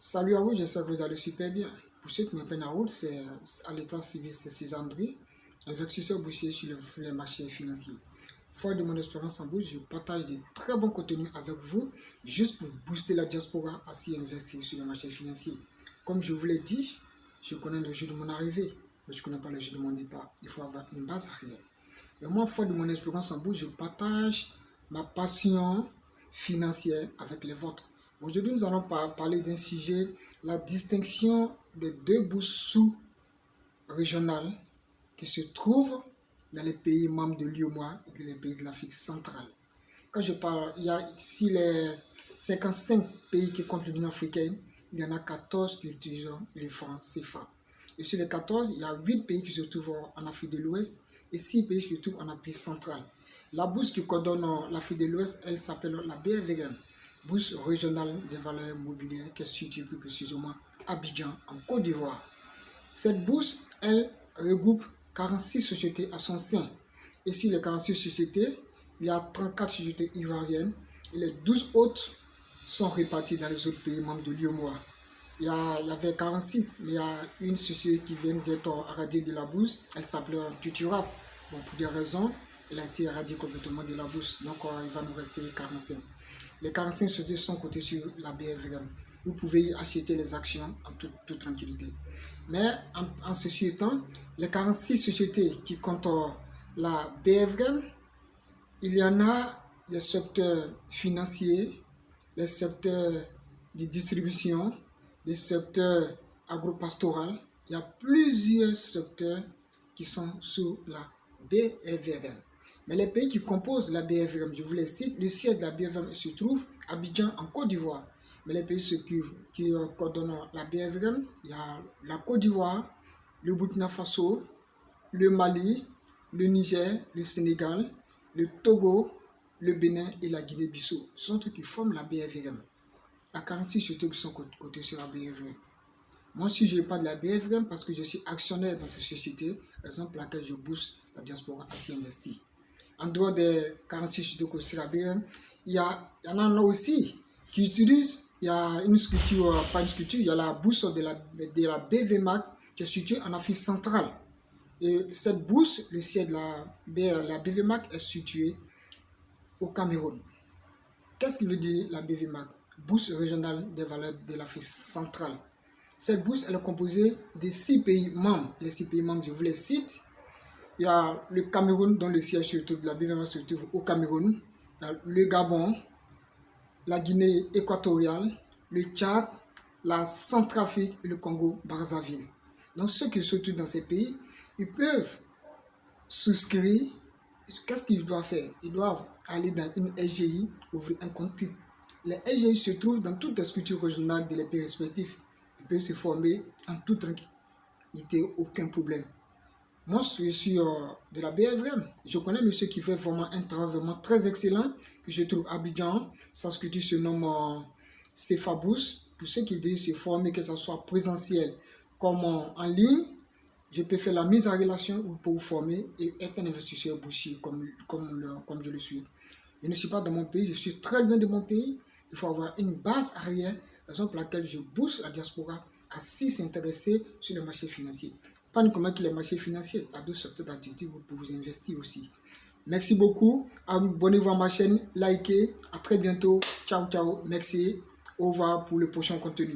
Salut à vous, j'espère que vous allez super bien. Pour ceux qui me prennent en route, c'est à l'état civil, c'est César-André, investisseur boursier sur les marchés financiers. Fort de mon expérience en bourse, je partage des très bons contenus avec vous, juste pour booster la diaspora à s'y investir sur les marchés financiers. Comme je vous l'ai dit, je connais le jour de mon arrivée, mais je ne connais pas le jour de mon départ. Il faut avoir une base arrière. Mais moi, fort de mon expérience en bourse, je partage ma passion financière avec les vôtres. Aujourd'hui, nous allons parler d'un sujet, la distinction des deux bourses sous-régionales qui se trouvent dans les pays membres de l'UEMOA et dans les pays de l'Afrique centrale. Quand je parle, il y a ici les 55 pays qui comptent l'Union africaine, il y en a 14 qui utilisent le franc CFA. Et sur les 14, il y a 8 pays qui se trouvent en Afrique de l'Ouest et 6 pays qui se trouvent en Afrique centrale. La bourse qui coordonne l'Afrique de l'Ouest, elle s'appelle la BRVM, Bourse régionale des valeurs mobilières, qui est située plus précisément à Abidjan, en Côte d'Ivoire. Cette bourse, elle regroupe 46 sociétés à son sein. Et sur les 46 sociétés, il y a 34 sociétés ivoiriennes et les 12 autres sont réparties dans les autres pays membres de l'UEMOA. Il y avait 46, mais il y a une société qui vient d'être radiée de la bourse, elle s'appelle Tuturaf. Bon, pour des raisons, elle a été radiée complètement de la bourse, donc il va nous rester 45. Les 45 sociétés sont cotées sur la BRVM. Vous pouvez y acheter les actions en toute tranquillité. Mais en ceci étant, les 46 sociétés qui comptent la BRVM, il y en a les secteurs financiers, les secteurs de distribution, les secteurs agro-pastoral. Il y a plusieurs secteurs qui sont sous la BRVM. Mais les pays qui composent la BRVM, je vous les cite, le siège de la BRVM se trouve à Abidjan, en Côte d'Ivoire. Mais les pays qui coordonnent la BRVM, il y a la Côte d'Ivoire, le Burkina Faso, le Mali, le Niger, le Sénégal, le Togo, le Bénin et la Guinée-Bissau. Ce sont ceux qui forment la BRVM. Il y a 46 sociétés qui sont cotées sur la BRVM. Moi, si je parle de la BRVM parce que je suis actionnaire dans cette société, raison pour laquelle je booste la diaspora à s'y investir. En dehors des 46 sociétés cotées sur la BRVM, il y en a aussi qui utilisent, il y a une structure, pas une structure, il y a la bourse de la BVMAC qui est située en Afrique centrale. Et cette bourse, le siège de la BVMAC est situé au Cameroun. Qu'est-ce que veut dire la BVMAC? Bourse régionale des valeurs de l'Afrique centrale. Cette bourse, elle est composée de 6 pays membres. Les 6 pays membres, je vous les cite. Il y a le Cameroun, dont le siège de la BVMAC se trouve au Cameroun. Il y a le Gabon, la Guinée équatoriale, le Tchad, la Centrafrique et le Congo-Brazzaville. Donc ceux qui se trouvent dans ces pays, ils peuvent souscrire. Qu'est-ce qu'ils doivent faire? Ils doivent aller dans une SGI, ouvrir un compte titre. Les SGI se trouvent dans toutes les structures régionales des pays respectifs. Ils peuvent se former en toute tranquillité, aucun problème. Moi, je suis de la BRVM. Je connais monsieur qui fait vraiment un travail vraiment très excellent, que je trouve à Abidjan. Sa structure se nomme CFA Bourse. Pour ceux qui disent se former, que ce soit présentiel comme en ligne, je peux faire la mise en relation pour vous former et être un investisseur boursier comme je le suis. Je ne suis pas dans mon pays, je suis très loin de mon pays. Il faut avoir une base arrière, raison pour laquelle je booste la diaspora à s'intéresser sur les marchés financiers. Pas uniquement que les marchés financiers, il y a d'autres secteurs d'activité pour vous investir aussi. Merci beaucoup, abonnez-vous à ma chaîne, likez, à très bientôt, ciao ciao, merci, au revoir pour le prochain contenu.